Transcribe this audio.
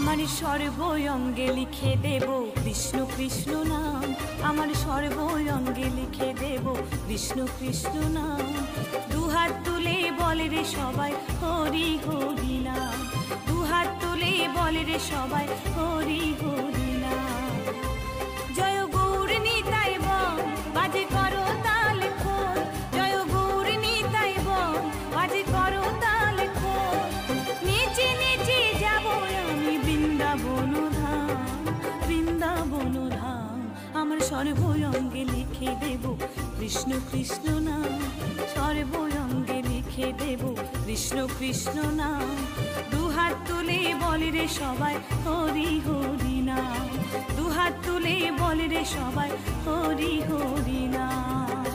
আমার সর্বঙ্গে লিখে দেব কৃষ্ণ কৃষ্ণ নাম, আমার সর্বঙ্গে লিখে দেব কৃষ্ণ কৃষ্ণ নাম। দুহাত তুলে বলে রে সবাই হরি হরি নাম, দুহাত তুলে বলে রে সবাই হরি হরি নাম। জয় গৌর নিতাই বল বাজে করো তাল খোল, জয় গৌর নিতাই বল বাজে করো তাল খোল। নেচে নেচে যাব আমি বৃন্দাবন ধাম, বৃন্দাবন ধাম। আমার সর্বঙ্গে লিখে দেব কৃষ্ণ কৃষ্ণ নাম, সর্বঙ্গে লিখে দেব কৃষ্ণ কৃষ্ণ নাম। দুহাত তুলে বলে রে সবাই হরি হরি নাম, দুহাত তুলে বলে রে সবাই হরি হরি নাম।